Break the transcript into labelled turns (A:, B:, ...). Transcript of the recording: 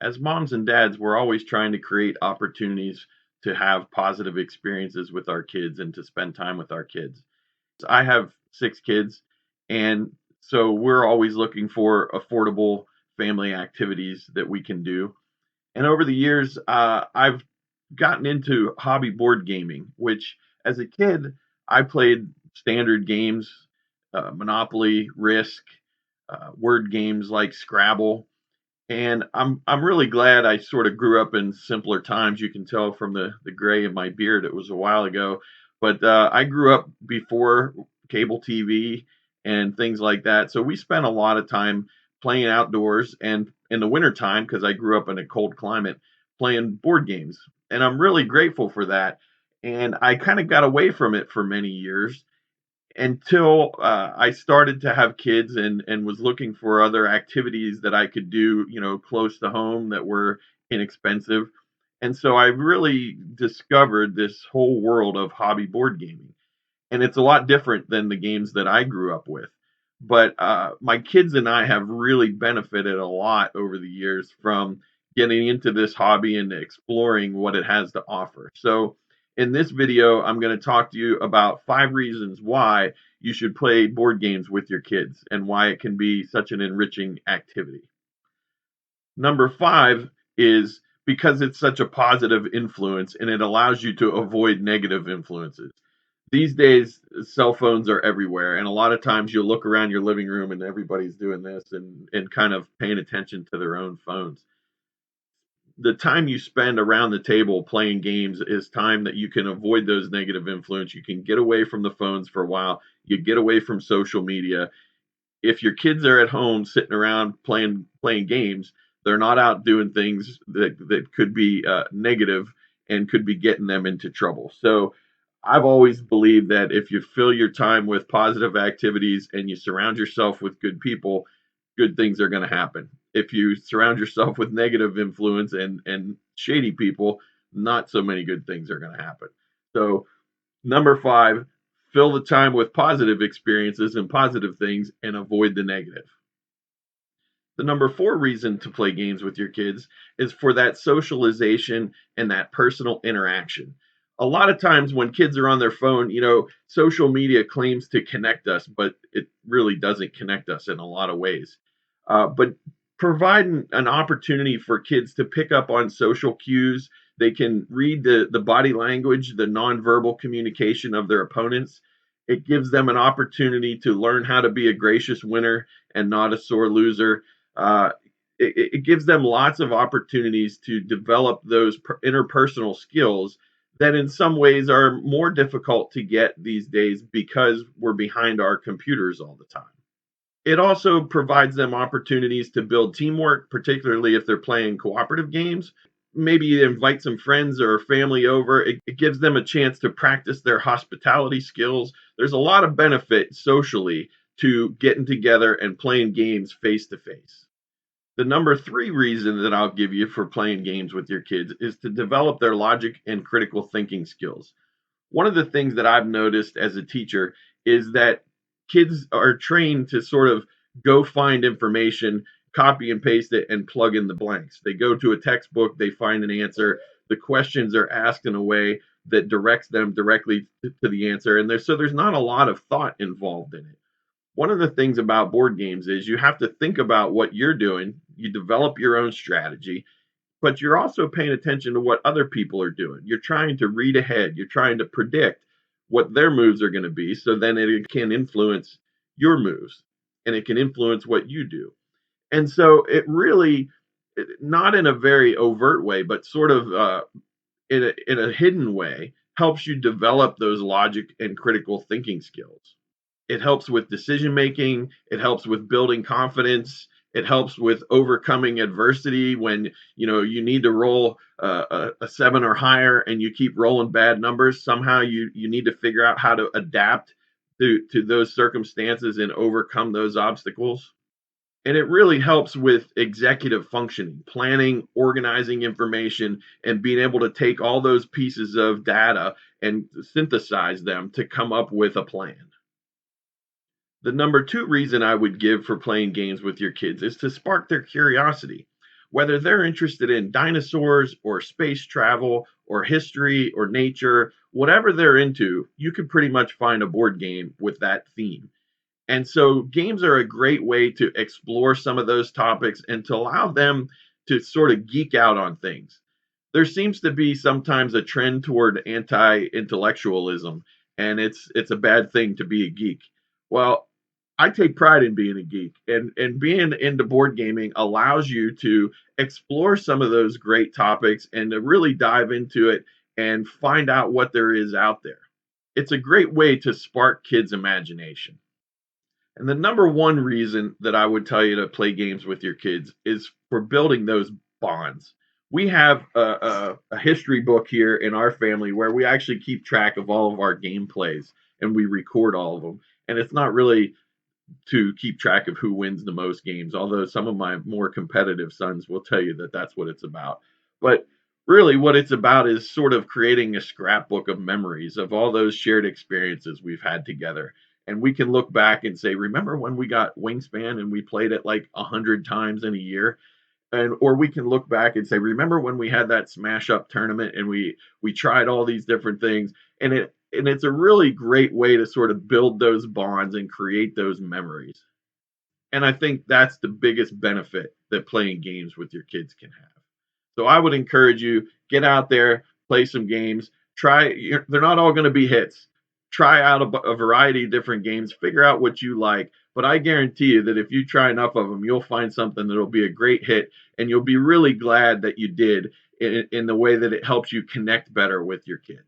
A: As moms and dads, we're always trying to create opportunities to have positive experiences with our kids and to spend time with our kids. I have 6 kids, and so we're always looking for affordable family activities that we can do. And over the years, I've gotten into hobby board gaming, which as a kid, I played standard games, Monopoly, Risk, word games like Scrabble, and I'm really glad I sort of grew up in simpler times. You can tell from the gray of my beard; it was a while ago, but I grew up before cable TV and things like that. So we spent a lot of time playing outdoors, and in the wintertime, because I grew up in a cold climate, playing board games. And I'm really grateful for that. And I kind of got away from it for many years until I started to have kids and was looking for other activities that I could do, close to home that were inexpensive. And so I really discovered this whole world of hobby board gaming. And it's a lot different than the games that I grew up with. But my kids and I have really benefited a lot over the years from getting into this hobby and exploring what it has to offer. So, in this video, I'm going to talk to you about 5 reasons why you should play board games with your kids and why it can be such an enriching activity. Number 5 is because it's such a positive influence and it allows you to avoid negative influences. These days, cell phones are everywhere, and a lot of times you'll look around your living room and everybody's doing this and kind of paying attention to their own phones. The time you spend around the table playing games is time that you can avoid those negative influence. You can get away from the phones for a while. You get away from social media. If your kids are at home sitting around playing games, they're not out doing things that could be negative and could be getting them into trouble. So I've always believed that if you fill your time with positive activities and you surround yourself with good people, good things are going to happen. If you surround yourself with negative influence and shady people, not so many good things are going to happen. So, number 5, fill the time with positive experiences and positive things and avoid the negative. The number 4 reason to play games with your kids is for that socialization and that personal interaction. A lot of times when kids are on their phone, social media claims to connect us, but it really doesn't connect us in a lot of ways. But providing an opportunity for kids to pick up on social cues, they can read the body language, the nonverbal communication of their opponents. It gives them an opportunity to learn how to be a gracious winner and not a sore loser. uh, it gives them lots of opportunities to develop those interpersonal skills that in some ways are more difficult to get these days because we're behind our computers all the time. It also provides them opportunities to build teamwork, particularly if they're playing cooperative games. Maybe you invite some friends or family over. It gives them a chance to practice their hospitality skills. There's a lot of benefit socially to getting together and playing games face to face. The number 3 reason that I'll give you for playing games with your kids is to develop their logic and critical thinking skills. One of the things that I've noticed as a teacher is that kids are trained to sort of go find information, copy and paste it, and plug in the blanks. They go to a textbook, they find an answer. The questions are asked in a way that directs them directly to the answer, and there's not a lot of thought involved in it. One of the things about board games is you have to think about what you're doing. You develop your own strategy, but you're also paying attention to what other people are doing. You're trying to read ahead. You're trying to predict what their moves are going to be so then it can influence your moves and it can influence what you do. And so it really, not in a very overt way, but sort of in a hidden way, helps you develop those logic and critical thinking skills. It helps with decision making. It helps with building confidence. It helps with overcoming adversity when you need to roll a 7 or higher and you keep rolling bad numbers. Somehow you need to figure out how to adapt to those circumstances and overcome those obstacles. And it really helps with executive functioning, planning, organizing information, and being able to take all those pieces of data and synthesize them to come up with a plan. The number 2 reason I would give for playing games with your kids is to spark their curiosity. whether they're interested in dinosaurs or space travel or history or nature, whatever they're into, you can pretty much find a board game with that theme. And so games are a great way to explore some of those topics and to allow them to sort of geek out on things. There seems to be sometimes a trend toward anti-intellectualism, and it's a bad thing to be a geek. Well, I take pride in being a geek, and being into board gaming allows you to explore some of those great topics and to really dive into it and find out what there is out there. It's a great way to spark kids' imagination. And the number one reason that I would tell you to play games with your kids is for building those bonds. We have a history book here in our family where we actually keep track of all of our game plays and we record all of them. And it's not really to keep track of who wins the most games, although some of my more competitive sons will tell you that that's what it's about. But really, what it's about is sort of creating a scrapbook of memories of all those shared experiences we've had together. And we can look back and say, remember when we got Wingspan and we played it like 100 times in a year? And or we can look back and say, remember when we had that smash up tournament and we tried all these different things, and it's a really great way to sort of build those bonds and create those memories. And I think that's the biggest benefit that playing games with your kids can have. So I would encourage you, get out there, play some games. They're not all going to be hits. Try out a variety of different games, figure out what you like. But I guarantee you that if you try enough of them, you'll find something that'll be a great hit, and you'll be really glad that you did in the way that it helps you connect better with your kids.